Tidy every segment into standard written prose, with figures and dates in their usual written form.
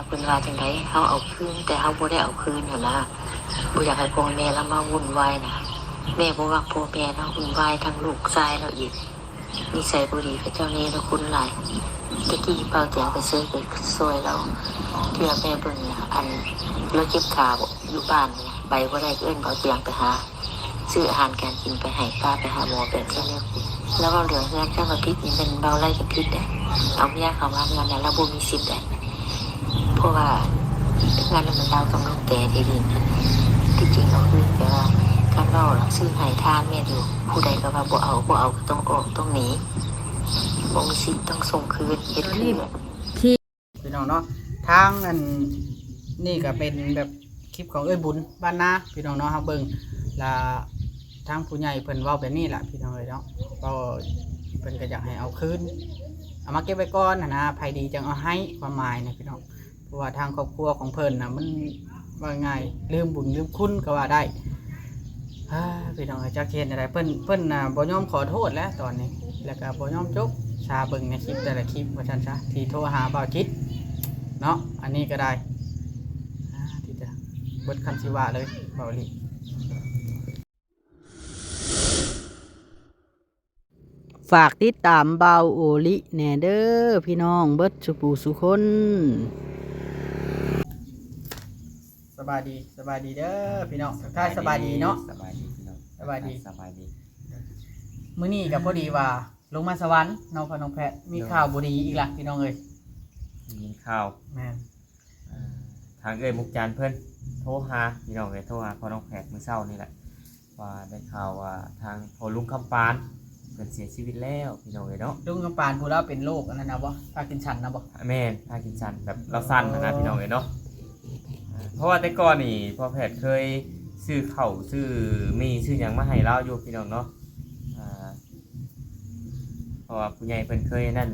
เพิ่นว่าจังไดเฮาเอาคืนแต่เฮาบ่ได้เอาคืนหั่นนะบ่อยากให้พ่อแม่เรามาวุ่นวายนะแม่บ่มักพ่อแม่เราวุ่นวายทั้งลูกชายเราอีกนิสัยบ่ดีกับเจ้านี่แล้วคุณหลายตะกี้เป้าแตงไปซื้อไปซอยเราเทื่อแม่เบิ่งนะอันเราเจ็บขาบ่อยู่บ้านเนี่ยไปบ่ได้เอิ้นเป้าแตงไปหาซื้ออาหารการกินไปให้ป้าไปหาหมอแบบนี้แล้วก็เหลือเงินแค่มาพิษนี่เป็นเบาไล่กับพิษได้เอาเมียเข้ามาเงินแล้วเราบ่มีสิทธิ์ได้เพราะว่างานมันดาวต้องลงแต่ที่ดินที่จริงเราคือแปลว่าการเล่าหลักซื้อหายทานแม่อยู่ผู้ใดก็ว่าบ่เอาก็ต้องออกต้องหนีบ่มีสิทธิ์ต้องส่งคืนเฮ็ดคืนพี่น้องเนาะทางอันนี่ก็เป็นแบบคลิปของเอ้ยบุญบ้านนาพี่น้องเนาะครับเบิ่งและทางผู้ใหญ่เพิ่นเว้าแบบนี้แหละพี่น้องเอ้ยเนาะก็เพิ่นก็อยากให้เอาคืนเอามาเก็บไว้ก่อนนะไผดีจังเอาให้ความหมายนะพี่น้องเพราะว่าทางครอบครัวของเพิ่นนะมันว่าง่ายลืมบุญลืมคุณก็ว่าได้พี่น้องจักเฮ็ดอะไรเพิ่นน่ะบ่ยอมขอโทษแล้วตอนนี้แล้วก็บ่ยอมจบชาเบิ่งในคลิปแต่ละคลิปว่าซั่นซะที่โทรหาบ่าวจิตเนาะอันนี้ก็ได้ที่จะเบิดคำสิว่าเลยบ่าวลิฝากติดตามบ่าวโอลิแหน่เด้อพี่น้องเบิดสุปูสุคนสบายดีเด้อพี่น้องทักทายสบายดีเนาะสบายดีพี่น้องสบายดีมื้อนี้ก็พอดีว่าลงมาสวรรค์น้องพอน้องแพทมีข่าวบ่ดีอีกล่ะพี่น้องเอ้ยมีข่าวแม่นทางเอ้ยมุกจานเพิ่นโทรหาพี่น้องเอ้ยโทรหาพอน้องแพทมื้อเช้านี่แหละว่าได้ข่าวว่าทางพอลุงคำปานเพิ่นเสียชีวิตแล้วพี่น้องเอ้ยเนาะลุงกำปานผู้เราเป็นโรคอันนั้นนะบ่พากินชันนะบ่แม่นพากินชันแบบเราสั้นนะพี่น้องเอ้ยเนาะเพราะว่าแต่ก่อนนี่พอแพทย์เคยซื้อข้าวซื้อมีซื้อหยังมาให้เราอยู่พี่น้องเนาะเพราะว่าผู้ใหญ่เพิ่นเคยนั่น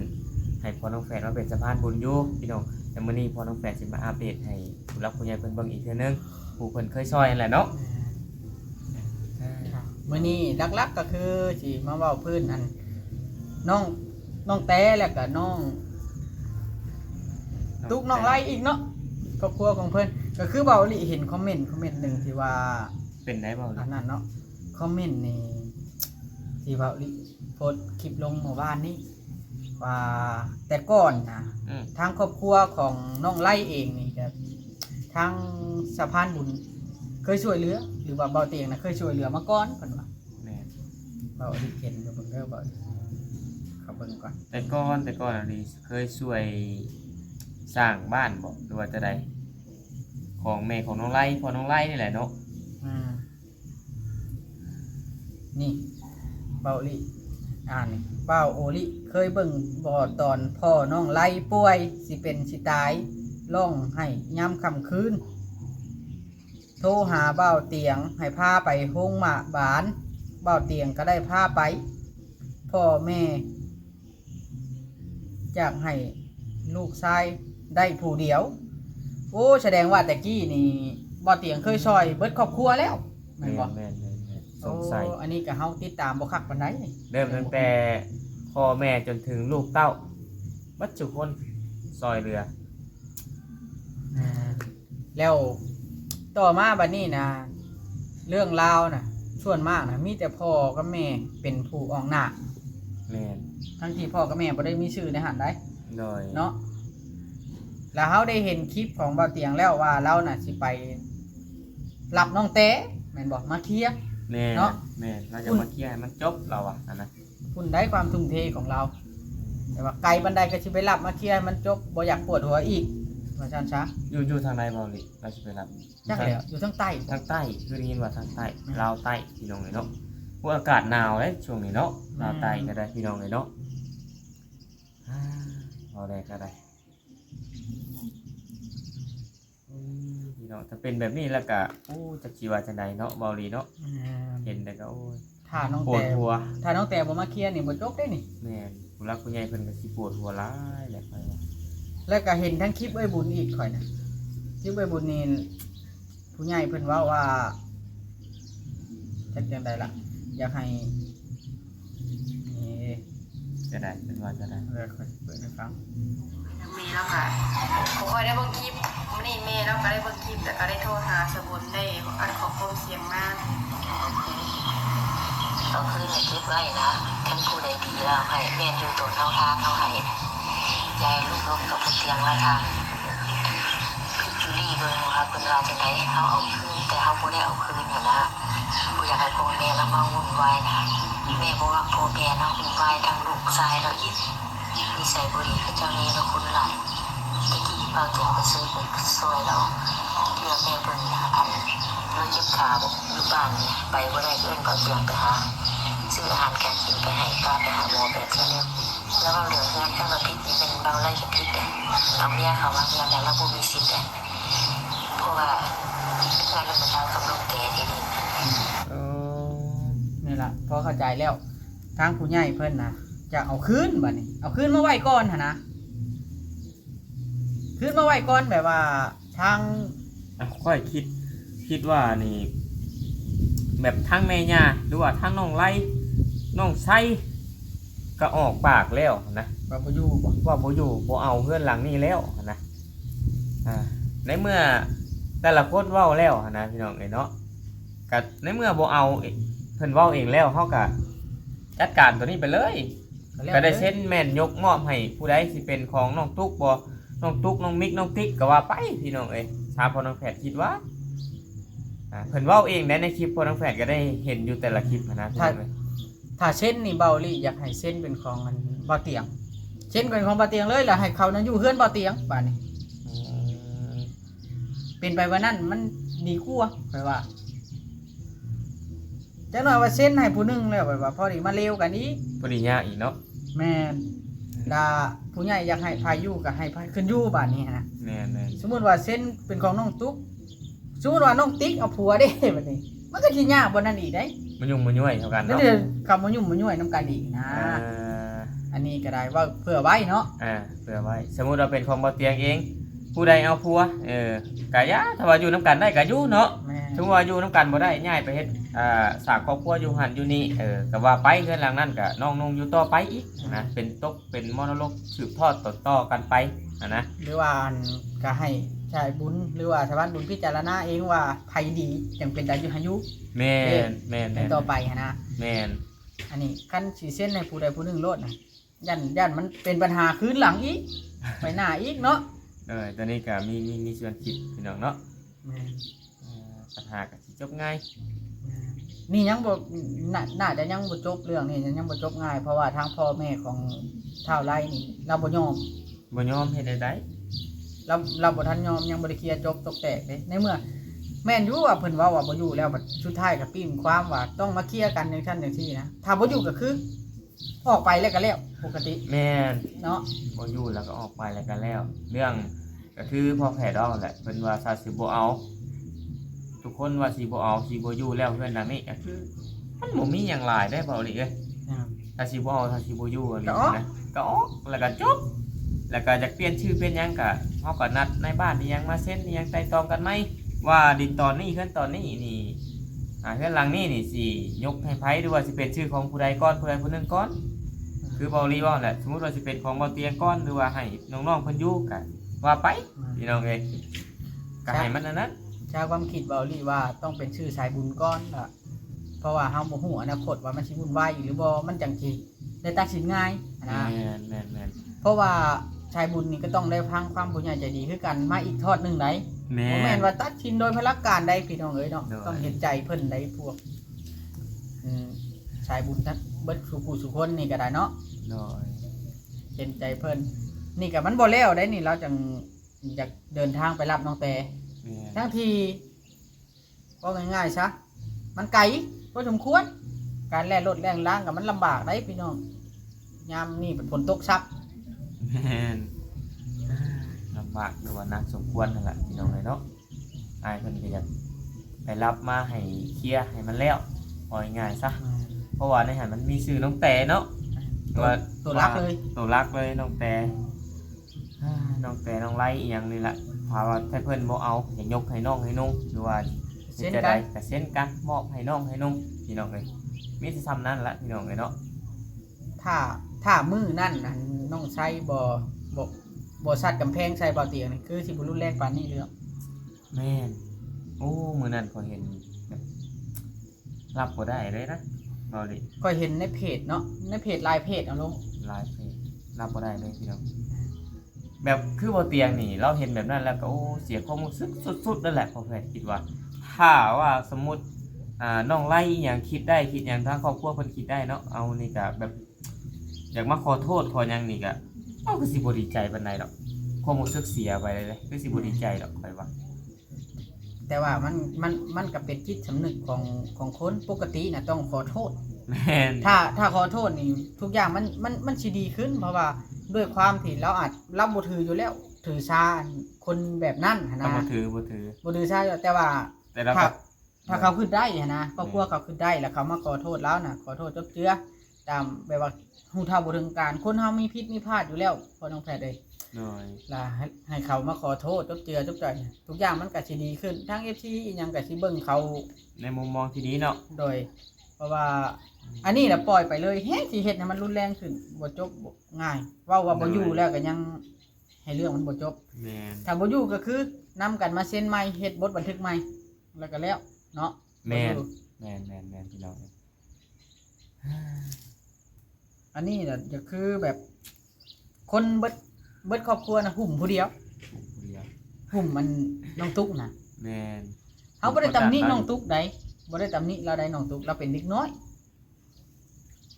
ให้พอน้องแฝดมาเป็นสะพานบุญอยู่พี่น้องแต่มื้อนี้พอน้องแฝดสิมาอัปเดตให้ผู้รักผู้ใหญ่เพิ่นเบิ่งอีกเทื่อนึงผู้เพิ่นเคยซอยนั่นแหละเนาะมื้อนี้หลักๆก็คือสิมาเว้าพื้นอันน้องแต้แล้วก็น้องตุ๊กน้องไล่อีกเนาะครอบครัวของเพิ่นก็คือเบาลิเห็นคอมเมนต์หนึ่งที่ว่าเป็นได้บ่อันนั้นเนาะคอมเมนต์นี่ที่เบาลิโพสต์คลิปลงเมื่อวานนี้ว่าแต่ก่อนนะทางครอบครัวของน้องไล่เองนี่ครับทางสะพานบุญเคยช่วยเหลือหรือว่าเบาเตียงนะเคยช่วยเหลือมาก่อนเพิ่นว่าแม่เบาลิเห็นเบิ่งเด้อเบาเขาเบิ่งก่อนแต่ก่อนอันนี้เคยช่วยสร้างบ้านบ่หรือว่าจะใดของแม่ของน้องไล่พอน้องไล่นี่แหละเนาะนี่เบาลินี่เบาโอลิเคยเบิ่งบ่ตอนพ่อน้องไล่ป่วยสิเป็นสิตายร้องให้ยามค่ำคืนโทรหาเบาเตียงให้พาไปโรงพยาบาลเบาเตียงก็ได้พาไปพ่อแม่อยากให้ลูกชายได้ผู้เดียวโอ้แสดงว่าแต่กี้นี่บ่เตียงเคยซอยเบิดครอบครัวแล้วแม่นบ่สงสัยอันนี้ก็เฮาติดตามบ่คักปานใดเริ่มตั้งแต่พ่อแม่จนถึงลูกเต้าบัดจุคนซอยเรือแล้วต่อมาบัดนี้นะเรื่องราวนะส่วนมากนะมีแต่พ่อกับแม่เป็นผู้ออกหน้าแม่นทั้งที่พ่อกับแม่บ่ได้มีชื่อในหันได้เนาะแล้วเฮาได้เห็นคลิปของเบาเตียงแล้วว่าเราน่ะสิไปรับน้องเต้แม่นบ่มาเคลียร์เนาะแม่เราจะมาเคลียร์ให้มันจบเราอ่ะนะคุณได้ความทุ่มเทของเราแต่ว่าไกลบันไดก็สิไปรับมาเคลียร์ให้มันจบบ่อยากปวดหัวอีกว่าซั่นซะอยู่ทางใดบ่ลิเราสิไปรับจักแล้วอยู่ทางใต้คือได้ยินว่าทางใต้ลาวใต้พี่น้องเนาะพวกอากาศหนาวเด้ช่วงนี้เนาะลาวใต้ก็ได้พี่น้องเนาะเอาได้ก็ได้พี่น้องถ้าเป็นแบบนี้แล้วก็โอ้จักสิว่าจังไดเนาะบ่ลีเนาะเห็นแล้วก็โอ้ยถ้าน้องแต่บ่มาเคลียร์นี่บ่จบได้นี่แม่นผู้รักผู้ใหญ่เพิ่นก็สิปวดหัวหลายแหละค่อยว่าแล้วก็เห็นทั้งคลิปไอ้บุญอีกข่อยนะคลิปไอ้บุญนี่ผู้ใหญ่เพิ่นว่าจักจังไดล่ะอยากให้นี่จะได้เป็นว่าจะได้ค่อยเปิดให้ฟัง แล้วก็ผมก็ได้เบิ่งคลิปมื้อนี้แม่แล้วก็ได้เบิ่งคลิปแต่ก็ได้โทรหาสบุญได้อัดขอความเสียงมา เอาคืนให้เก็บไว้นะท่านผู้ใดดีแล้วให้แม่อยู่ตัวเท่าทางเท่าให้ยายลูกน้องกับเตียงว่าทางพี่จูลี่ด้วยนะครับเป็นราจังไหนเขาเอาคืนแต่เขาไม่ได้เอาคืนอยู่นะผู้อยากให้พ่อแม่แล้วมาวุ่นวายนะแม่บอกว่าพ่อแม่นะวุ่นวายทั้งลูกชายเราอีกนิสัยบุรีกับเจ้านี้เราคนหลายตะกี้เปล่าเตียงไปซื้อไปซอยเราเพื่อแม่เพิ่นอันเราเจ็บขาบอกอยู่บ้านไปว่าได้เอื้อนเปล่าเตียงไปหาซื้ออาหารการกินไปให้ป้าไปหาหมอแบบนี้แล้วก็เหลือเงินถ้าเราพิษนี่เป็นเบาไล่จะพิษเลยเอาเมียเขามาเมียแล้วเราบ่มีสิทธิ์เลยเพราะว่าเงินเราเป็นทางกำลังแก่ทีนี้ นี่ล่ะพอเข้าใจแล้วทางผู้ใหญ่เพิ่นนะจะเอาคืนบัดนี้เอาคืนมาไว้ก่อนหั่นนะคืนมาไว้ก่อนแบบว่าทาง ค่อยคิดว่านี่แบบทั้งแม่ย่าหรือว่าทั้งน้องไล่น้องไส้ก็ออกปากแล้วนะ ว่าบ่อยู่บ่ ว่าบ่อยู่บ่เอาเพื่อนหลังนี้แล้วนะในเมื่อแต่ละคนเว้าแล้วนะพี่น้องเนาะก็ในเมื่อบ่เอาเพิ่นเว้าเองแล้วเฮาก็จัดการตัวนี้ไปเลยก็ได้เซ็นแม่นยกมอบให้ผู้ใดสิเป็นของน้องตุ๊กบ่น้องตุ๊กน้องมิกน้องติ๊กก็ว่าไปพี่น้องถามพ่อน้องแพทย์คิดว่าเพิ่นเว้าเองในคลิปพ่อน้องแพทย์ก็ได้เห็นอยู่แต่ละคลิปนะพี่น้อง ถ้าเส้นนี่เบาลี่อยากให้เส้นเป็นของมันบ่เตียงเส้นเป็นของบ่เตียงเลยแล้วให้เขานั้นอยู่เฮือนบ่เตียงป่านนี้เป็นไปว่านั้นมันดีกว่าแปลว่าจังหน่อยว่าเส้นให้ผู้หนึงแล้วแบบว่าพอดีมาเลวกันนี้ พอดียากอีกเนาะ แม่นดาผู้ใหญ่อยากให้พายุก็ให้พาขึ้นอยู่บาดนี้นะ แม่น สมมุติว่าเส้นเป็นของน้องตุ๊กสมมุติว่าน้องติ๊กเอาผัวเด้บัดนี้มันก็สิยากบ่นั่นอีกเด้ มันยุ่งมันย่วยเท่ากัน แล้ว เนาะ เดี๋ยวคำว่ายุ่มมาย่วยน้ำกันอีกนะอันนี้ก็ได้ว่าเผื่อไว้เนาะ เผื่อไว้สมมุติเราเป็นของบ่เตียงเอง ผู้ใดเอาผัวกะยะถ้าว่าอยู่น้ำกันได้กะอยู่เนาะ แม่ ถึงว่าอยู่น้ำกันบ่ได้ย้ายไปเฮ็ดสร้างครอบครัวอยู่หันอยู่นี่ก็ว่าไปเฮือนหลังนั้นก็น้องนุ่งอยู่ต่อไปอีกนะเป็นตกเป็นมรดกสืบทอดต่อกันไปนะ หรือว่าอันก็ให้ชายบุญหรือว่าชาวบ้านบุญพิจารณาเองว่าไผดีจังเป็นได้อยู่อายุ แม่น ในต่อไปหั้นนะ แม่น อันนี้คันสิเส้นให้ผู้ใดผู้หนึ่งโลดนะยันมันเป็นปัญหาคืนหลังอีกไปหน้าอีกเนาะ ตอนนี้ก็มีส่วนคิดพี่น้องเนาะ แม่น ปัญหาก็สิจบง่าย นี่ยังบ่น่าจะยังบ่จบเรื่องนี่ยังบ่จบง่ายเพราะว่าทางพ่อแม่ของท้าวไร่นี่เราบ่ยอม บ่ยอมเฮ็ดได้ เราบ่ทันยอมยังบ่ได้เคลียร์จบตกแตกเด้ในเมื่อแม่นอยู่ว่าเพิ่นเว้าว่าบ่อยู่แล้วบัดสุดท้ายก็ปีนความว่าต้องมาเคลียร์กันจังซั่นจังซี่นะถ้าบ่อยู่ก็คือออกไปแล้วก็แล้วปกติ แม่น เนาะ บ่อยู่แล้วก็ออกไปแล้วกันแล้ว เรื่องก็คือพอแผดออกแหละเพิ่นว่าถ้าสิบ่เอา ทุกคนว่าสิบ่เอาสิบ่อยู่แล้วเพื่อนหลังนี้ก็คือมันบ่มีหยังหลายได้เปล่านี่เอ้ยถ้าสิบ่เอาถ้าสิบ่อยู่นี่นะก็ออกแล้วก็จบแล้วก็จะเปลี่ยนชื่อเปลี่ยนหยังก็เฮาก็นัดในบ้านนี่ยังมาเซ็นนี่ยังไต่ตองกันไหมว่าดินตอนนี้เฮือนตอนนี้นี่เฮือนหลังนี้นี่สิยกให้ไผหรือว่าสิเป็นชื่อของผู้ใดก่อนผู้ใดผู้หนึงก่อนคือเบาลีว่าแหละสมมุติว่าสิเป็นของเบาเตียงก่อนหรือว่าให้น้องๆเพิ่นอยู่ก็ว่าไปพี่น้องเอ้ยก็ให้มันอันนั้น ชาวความคิดเบาลี่ว่าต้องเป็นชื่อสายบุญก้อนล่ะเพราะว่าเฮาบ่ฮู้อนาคตว่ามันสิวุ่นวายอีกหรือบ่มันจังสิได้ตัดสินง่ายนะ แม่น เพราะว่าชายบุญนี่ก็ต้องได้พังความผู้ใหญ่ใจดีคือกันมาอีกทอดหนึงได้ แม่ บ่แม่นว่าตัดสินโดยพละการได้พี่น้องเอ้ยเนาะ โดย ต้องเห็นใจเพิ่นได้พวกชายบุญทั้งเบิดสู่ผู้สู่คนนี่ก็ได้เนาะ โดย เห็นใจเพิ่นนี่ก็มันบ่แล้วได้นี่เราจังอยากเดินทางไปรับน้องแต่ แม่น ทั้งทีก็ง่ายๆซะมันไกลพอสมควรการแล่รถแล่ล้างกับมันลำบากได้พี่น้องยามนี่ฝนตกซับ แม่นลำบากหรือว่านักสมควรนั่นแหละพี่น้องเลยเนาะอายเพิ่นก็อยากไปรับมาให้เคลียร์ให้มันแล้วเอาง่ายๆซะเพราะว่าในหันมันมีชื่อน้องแต่เนาะว่า ตัวรักเลย ตัวรักเลยน้องแต่น้องแต่น้องไล่อีหยังนี่แหละพาว่าถ้าเพิ่นบ่เอาอยากยกให้น้องให้นุ่งหรือว่า เช่น จะ กั ได้ น ก็เส้นกันมอบให้น้องให้นุ่งพี่น้องเลยมีแต่ซ้ำนั่นละพี่น้องเลยเนาะ ถ้ามือนั่นน่ะน้องใช้บ่ บ่ซัดกำแพงใส่บ่เตียงนี่คือสิบ่รุนแรงปานนี้เลย แม่นโอ้มื้อนั้นพอเห็นแบบรับบ่ได้เลยนะเบาดิ ก็เห็นในเพจเนาะในเพจลายเพจเอาลง ไลฟ์เพจรับบ่ได้เลยพี่น้องแบบคือบ่เตียงนี่เราเห็นแบบนั้นแล้วก็โอ้เสียความรู้สึกสุดๆนั่นแหละพอแพทย์คิดว่าถ้าว่าสมมุติน้องไล่อหย่างคิดได้คิดอย่างทางครอบครัวเพิ่นคิดได้เนาะเอานี่ก็แบบอยากมาขอโทษขอหยังนี่ก็เอาคือสิบ่ดีใจปานใดดอกความรู้สึกเสียไปเลยคือสิบ่ดีใจดอกข่อยว่า แต่ว่ามันก็เป็นจิตสำนึกของคนปกติน่ะต้องขอโทษ แม่น ถ้าขอโทษนี่ทุกอย่างมันสิดีขึ้น เพราะว่าด้วยความที่เราอาจเราบ่ถืออยู่แล้วถือชาคนแบบนั้นหั้น ต้อง นะ บ่ถือบ่ถือ บ่ถือชาอยู่แต่ว่า แต่เรา ถ้า ก็ ถ้าเขาขึ้นได้หั้นนะครอบครัวเขาขึ้นได้แล้วเขามาขอโทษแล้วน่ะขอโทษจบเจือตามแบบว่าฮู้เท่าบ่ถึงการคนเฮามีผิดมีพลาดอยู่แล้วพอน้องแพทย์เอ้ย หน่อย ล่ะให้เขามาขอโทษจบเจือจบจ่อยทุกอย่างมันก็สิดีขึ้นทั้ง FC อีหยังก็สิเบิ่งเขา ในมุมมองที่ดีเนาะ โดย เพราะว่าอันนี้น่ะปล่อยไปเลยแฮงสิเฮ็ดให้มันรุนแรงขึ้นบ่จบบ่ง่ายเว้าว่าบ่อยู่แล้วก็ยังให้เรื่องมันบ่จบ แม่น ถ้าบ่อยู่ก็คือนำกันมาเซ็นใหม่เฮ็ดบทบันทึกใหม่แล้วก็แล้วเนาะ แม่น บ่อยู่ แม่นพี่น้อง อันนี้น่ะจะคือแบบคนเบิดครอบครัวน่ะหุ่มผู้เดียว เดียว หุ่มมันน้องตุ๊กน่ะ แม่น เฮาบ่ได้ตำหนิน้องตุ๊กใดบ่ได้ตำหนิเราใดน้องตุ๊กเราเป็นเด็กน้อย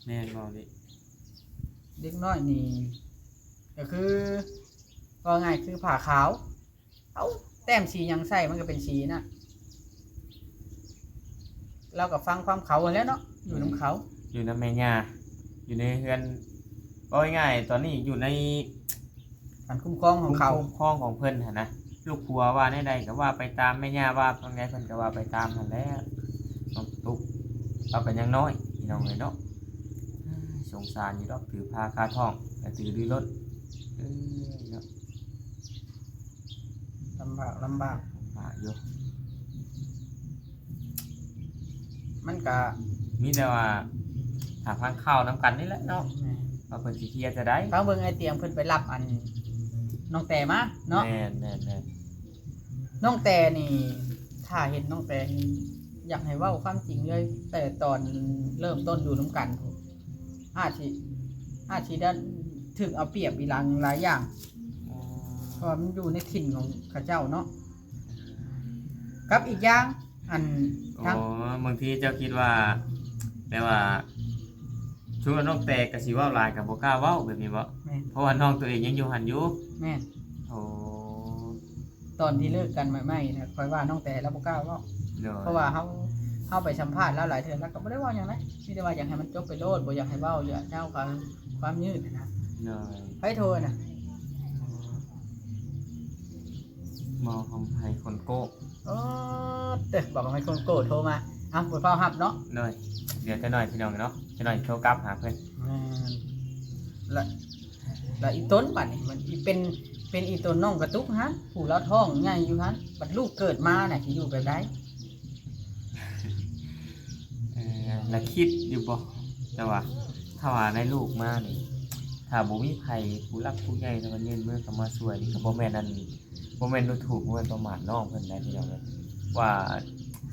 แม่นเว้าดิ เด็กน้อยนี่ก็คือก็ง่ายคือผ้าขาวเอาแต้มสีหยังใส่มันก็เป็นสีน่ะเราก็ฟังความเขาแล้วเนาะอยู่นํเขา อยู่นำแม่ย่าอยู่ในเฮือนเอาง่ายๆตอนนี้อยู่ใน การคุ้มครองของเขา คุ้มครองของเพิ่นหั่นนะลูกผัวว่าได้ใดก็ว่าไปตามแม่ย่าว่าเพิ่นไงเพิ่นก็ว่าไปตามหั่นแหล้วน้องตุ๊กเราก็ยังน้อยพี่น้องเอ้ยเนาะสงสารอยู่ดอกถือพาคาท้องแต่ถือด้วยรถเนาะ ลำบาก มาอยู่ มันก็ มีแต่ว่าหาพังข้าวน้ำกันนี่แหละเนาะว่าเพิ่นสิเคลียร์จะได้ ฟังเบิ่งไอเตียงเพิ่นไปรับอันน้องแต่มาเนาะ แม่น น้องแต่นี่ถ้าเห็นน้องแต่นี่อยากให้เว้าความจริงเลย แต่ตอนเริ่มต้นอยู่น้ำกันพู้นอาจสิได้ถึงเอาเปรียบอีหลังหลายอย่าง เพราะว่ามันอยู่ในถิ่นของข้าเจ้าเนาะกับอีกอย่างอัน อ๋ ทั้ง อบางทีเจ้าคิดว่าแต่ว่าช่วงน้องแตกก็สิเว้าหลายก็บ่กล้าเว้าแบบนี้บ่ แม่น เพราะว่าน้องตัวเองยังอยู่หันอยู่ แม่น โอ้ ตอนที่เลิกกันใหม่ๆนะคอยว่าน้องแต่แล้วบ่กล้าเว้า เนาะ เพราะว่าเขาไปสัมภาษณ์แล้วหลายเทื่อแล้วก็ไม่ได้เว่าอย่างไรมีแต่ว่าอยากให้มันจบไปโลดบ่อยากให้เว้าอย่าเจ้าความยืดนะ เนาะ ให้โทรนะ มองของไผคนโก้ โอ้เด้อบอกว่าไม่คนโกรธโทรมาอ้าวปวดเฝ้าหับเนาะ หน่อยเดี๋ยวจะหน่อยพี่น้องเนาะจะหน่อยโทรกลับหาเพิ่น แล้วอีต้นบัดนี่มันอีเป็นอีต้นน้องกระตุกฮะผู้เราท้องใหญ่อยู่ฮะบัดลูกเกิดมาน่ะสิอยู่แบบใด แล้วคิดอยู่บ่แต่ว่าถ้าว่าได้ลูกมานี่ถ้าบ่มีไผผู้รักผู้ใหญ่แล้วก็ยื่นมือเข้ามาช่วยนี่ก็บ่แม่นอันบ่แม่นดูถูกบ่แม่นประมาทน้องเพิ่นได้พี่น้องเอ้ยว่า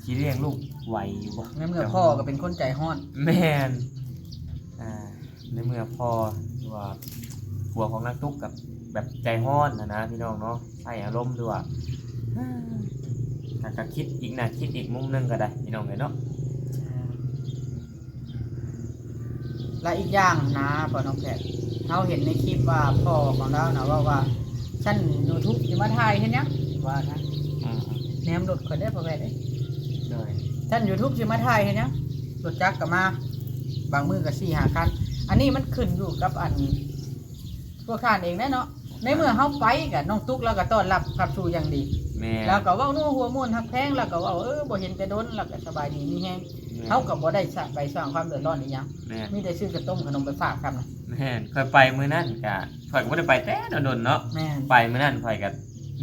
สิเลี้ยงลูกไหวอยู่บ่ ในเมื่อพ่อก็เป็นคนใจฮ้อน แม่นในเมื่อพ่อว่าผัวของนักตุ๊กกับแบบใจฮ้อนนะพี่น้องเนาะใส่อารมณ์ด้วยก็คิดอีกนะคิดอีกมุมหนึงก็ได้พี่น้องเลยเนาะ และอีกอย่างนะพ่อน้องแพทย์เขาเห็นในคลิปว่าพ่อของเรานะว่าฉัน YouTube สิมาถ่ายเฮ็ดหยังว่านะ อืม แหนมรถคนได้พ่อแพทย์เด้ เลย ท่าน YouTube สิมาถ่ายเฮ็ดหยังรถจักรก็มาบางมือก็4-5คันอันนี้มันขึ้นอยู่กับอันพวกท่านเองแน่เนาะในเมื่อเฮาไปก็น้องตุ๊กแล้วก็ต้อนรับขับสู่อย่างดี แม่ แล้วก็เว้านัวหัวม่วนฮักแพงแล้วก็เว้าบ่เห็นแต่โดนแล้วก็สบายดีมีแฮงเฮาก็บ่ได้สร้างไปสร้างความเดือดร้อนอีหยัง แม่ มีแต่ซื้อกระต้มขนมไปฝากครับนะ แม่ค่อยไปมื้อนั้นก็ค่อยก็บ่ได้ไปแต่โดนๆเนาะ แม่น ไปมื้อนั้นค่อยก็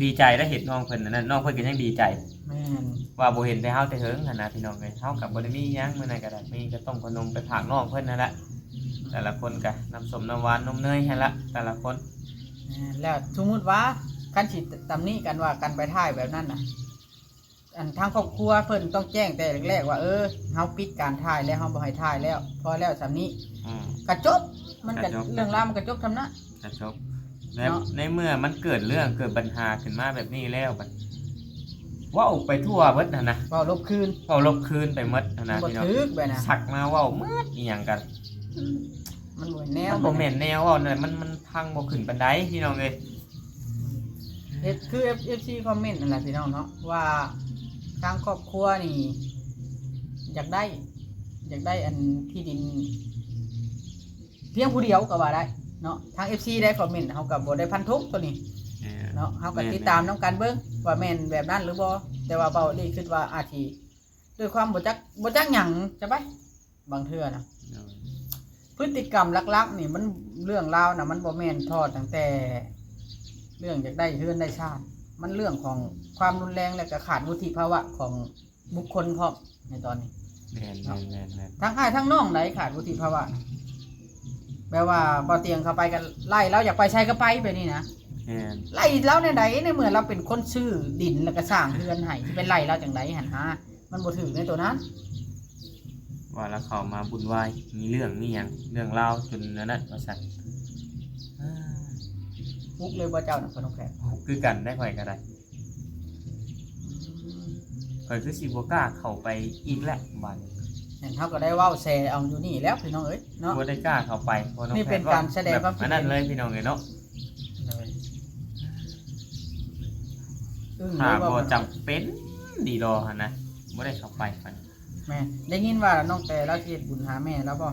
ดีใจได้เห็นน้องเพิ่นนั่นน้องเพิ่นก็ยังดีใจ แม่น ว่าบ่เห็นแต่เฮาแต่เฮิงหั่นนะพี่น้องเอ้ยเฮาก็บ่ได้มีหยังมื้อนั้นก็ได้มีก็ต้มขนมไปฝากน้องเพิ่นนั่นแหละแต่ละคนก็น้ำส้มน้ำหวานนมเนยหั่นละแต่ละคน แล้วสมมุติว่าคันสิตำหนี้กันว่ากันไปถ่ายแบบนั้นน่ะอันทางครอบครัวเพิ่นต้องแจ้งแต่แรกๆว่าเฮาปิดการถ่ายแล้วเฮาบ่ให้ถ่ายแล้วพอแล้วสำนี้ อืม กระจบมันก็ กระจบ เรื่องราวมันกระจบทำนะ กระจบแล้วในเมื่อมันเกิดเรื่องเกิดปัญหาขึ้นมาแบบนี้แล้วบัดเว้าไปทั่วเบิดนะ เว้าลบคืน เว้าลบคืนไปหมดนะ บ่ พี่น้อง ถึกแบบน่ะ สักมาเว้าหมดอีหยังกัน มันบ่แนว มันบ่แม่นแนวเว้านั่นมันพังบ่ขึ้นปานใดพี่น้องเอ้ย คือ FC คอมเมนต์นั่นแหละพี่น้องเนาะว่าทางครอบครัวนี่อยากได้อันที่ดิน เพียงผู้เดียวก็ว่าได้เนาะทาง FC ได้คอมเมนต์เฮาก็บ่ได้พันธุกตัวนี้เนาะเฮาก็ติดตามนํกันเบิ่งว่าแม่นแบบนั้นหรือบ่แต่ว่าเบาดีคิดว่าอาจสิด้วยความบ่จักหยังจะไปบางเทื่อนะพฤติกรรมลักๆนี่มันเรื่องราวน่ะมันบ่แม่นทอดตั้งแต่เรื่องอยากได้เฮือนได้ชาติมันเรื่องของความรุนแรงและก็ขาดวุฒิภาวะของบุคคลพร้อมในตอนนี้ แม่นๆ ทั้งอ้ายทั้งน้องไหนขาดวุฒิภาวะแปลว่าบ่เตียงเข้าไปกันไล่แล้วอยากไปใช้ก็ไปไปนี่นะ ๆแม่น ไล่แล้วในใดในเมื่อเราเป็นคนชื่อดินแล้วก็สร้างเรือนให้ที่เป็นไล่แล้วจังไดหันหามันบ่ถือในตัวนั้น ว่าแล้วเขามาบุญวายมีเรื่องมีหยังเรื่องราวจนนั่นน่ะว่าซั่น มุกเลยบ่เจ้าน่ะคนน้องแพร คือกันได้ข่อยก็ได้ข่อยคือสิบ่กล้าเข้าไปอีกแล้วบัดนี้ เห็นเฮาก็ได้เว้าแซเอาอยู่นี่แล้วพี่น้องเอ้ยเนาะ บ่ได้กล้าเข้าไปพอน้อง นี่เป็นการแสดงความคิด อันนั้นเลยพี่น้องเอ้ยเนาะ ถ้าบ่จำเป็นดีรอหั่นนะบ่ได้เข้าไปมัน แม่ได้ยินว่าน้องแต่เราสิเฮ็ดบุญหาแม่แล้วบ่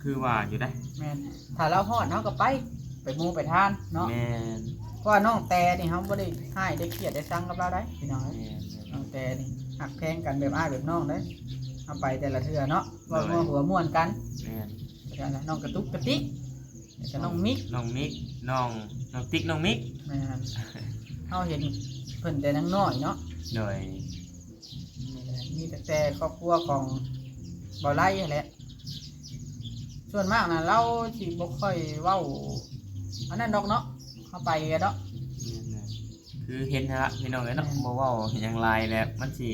คือว่าอยู่ได้ แม่ถ้าเราฮอดเฮาก็ไปหมู่ไปทานเนาะ แม่น เพราะว่าน้องแต่นี่เฮาบ่ได้ให้ได้เครียดได้ซังกับเราได้พี่น้องเอ้ย แม่น น้องแต่นี่หักแพงกันแบบอ้ายแบบน้องเด้เอาไปแต่ละเทื่อเนาะว่าหัวม่วนกัน แม่น แต่ละน้องกระตุกกระติกแล้วก็น้องมิก น้องมิกน้องติ๊กน้องมิก แม่นเฮาเห็นเพิ่นแต่นังน้อยเนาะ โดย นี่แหละมีแต่ครอบครัวของบ่าวไร่นั่นแหละส่วนมากนะเราสิบ่ค่อยเว้าอันนั้นดอกเนาะเข้าไปกันเนาะ แม่นคือเห็นฮะพี่น้องเอ้ยเนาะบ่เว้าหยังหลายแล้วมันสิ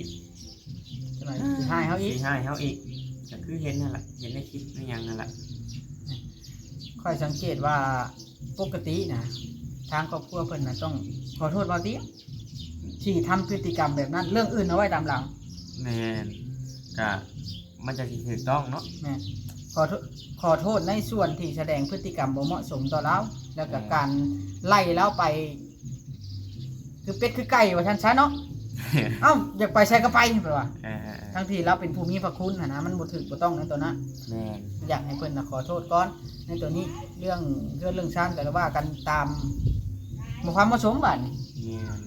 จังได๋สิให้เฮาอีก สิให้เฮาอีกก็คือเห็นนั่นแหละเห็นในคลิปในหยังนั่นแหละ ค่อยสังเกตว่าปกตินะทางครอบครัวเพิ่นน่ะต้องขอโทษบ่าวติที่ทำพฤติกรรมแบบนั้น เรื่องอื่นเอาไว้ตามหลัง แม่นก็มันจะสิถูกต้องเนาะ แม่ขอโทษในส่วนที่แสดงพฤติกรรมบ่เหมาะสมต่อเราแล้วก็การไล่เราไป คือเป็ดคือไก่ว่าท่านซะเนาะ เอ้าอยากไปใช้ก็ไปเพิ่นว่า เออ ทั้งที่เราเป็นผู้มีพระคุณนะมันบ่ถูกบ่ต้องในตัวนั้น แม่น อยากให้เพิ่นน่ะขอโทษก่อนในตัวนี้เรื่องชั้นแต่ละว่ากันตามบ่ความเหมาะสมบัดนี้ แม่น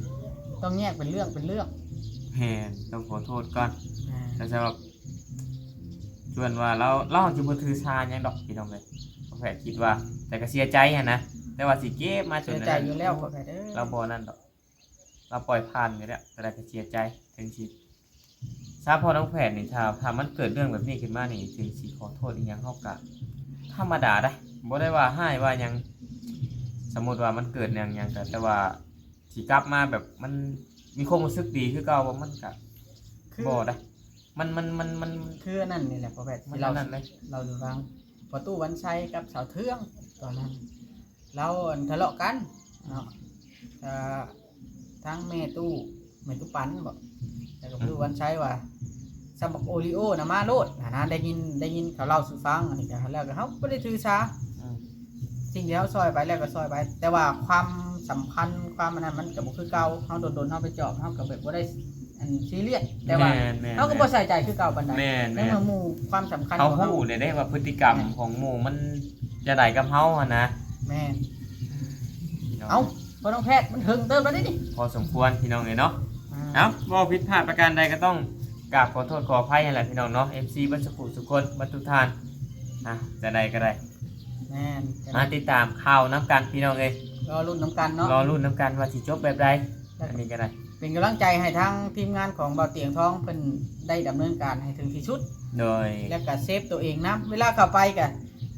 ต้องแยกเป็นเรื่อง แม่นต้องขอโทษก่อน แต่สำหรับชวนว่าเราจะบ่ถือสาหยังดอกพี่น้องเลยบ่แฝดคิดว่า แต่ก็เสียใจอะนะแต่ว่าสิเก็บมาจ เสี น ยใจอยู่แล้วพ่อแม่เด้อ เราบ่นั่นดอกเราปล่อยผ่านไปแล้วแต่ก็เสียใจถึงสิทราบพอน้องแผนนี่ถ้ามันเกิดเรื่องแบบนี้ขึ้นมานี่ถึงสิขอโทษอีหยังเฮาก็ธรรมดาได้บ่ได้ว่าให้ว่าหยังสมมุติว่ามันเกิดหยังก็แต่ว่าสิกลับมาแบบมันมีความรู้สึกดีคือเก่าบ่มันก็ คือ บ่ได้มัน คือนั่นนี่แหละพ่อแม่ มัน ที่เรา นั่นเลย เราดูฟังประตูวันชัยกับสาวเทืองตอนนั้นเราทะเลาะกันเนาะทั้งแม่ตู้ปันบอกแล้วก็ประตูวันชัยว่าสำบักโอริโอนะมาโลดนะได้ยินเขาเล่าสู่ฟังอันนี้ก็แล้วก็เฮาบ่ได้ถือสา อืม สิ่งที่เฮาซอยไปแล้วก็ซอยไป แต่ว่าความสัมพันธ์ความอันนั้นมันก็บ่คือเก่าเฮาโดนเฮาไปจอบเฮาก็แบบบ่ได้อันซีเรียสแต่ว่า แม่น เฮาก็บ่ใส่ใจคือเก่าปานใด แม่น ในเมื่อหมู่ความสำคัญ เขา ของเฮา ฮู้ได้ว่าพฤติกรรมของหมู่มันจะได้กับเฮาอะนะ แม่นเอ้าบ่ต้องแพทย์มันถึงเติมแล้วนี่ พอสมควรพี่น้องเอ้ยเนาะเอ้าบ่ผิดพลาดประการใดก็ต้องกราบขอโทษขออภัยนั่นแหละพี่น้องเนาะ FC บัดสุขุทุกคนบัดทุกท่านจะได้ก็ได้ แม่น มาติดตามข่าวน้ำกันพี่น้องเอ้ย รอรุ่นน้ำกันเนาะ รอรุ่นน้ำกันว่าสิจบแบบใดอันนี้ก็ได้ เป็นกำลังใจให้ทางทีมงานของเบาเตียงทองเพิ่นได้ดำเนินการให้ถึงที่สุด โดย แล้วก็เซฟตัวเองนะเวลาเข้าไปก็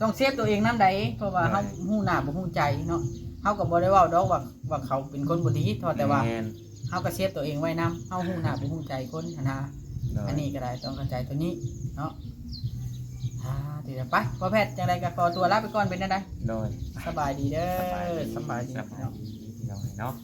ต้องเซฟตัวเองนำใดเพราะว่าเฮาฮู้หน้าบ่ฮู้ใจเนาะเฮาก็บ่ได้เว้าดอกว่าเขาเป็นคนบ่ดีเท่าแต่ว่า แม่น เฮาก็เซฟตัวเองไว้นำเฮาฮู้หน้าบ่ฮู้ใจคนหั้นนะ โดย อันนี้ก็ได้ต้องเข้าใจตัวนี้เนาะทีเดียวไปพ่อแพทย์จังไดก็ขอตัวลาไปก่อนเป็นจังได โดย สบายดีเด้อสบายดี สบายดีพี่น้องเนาะ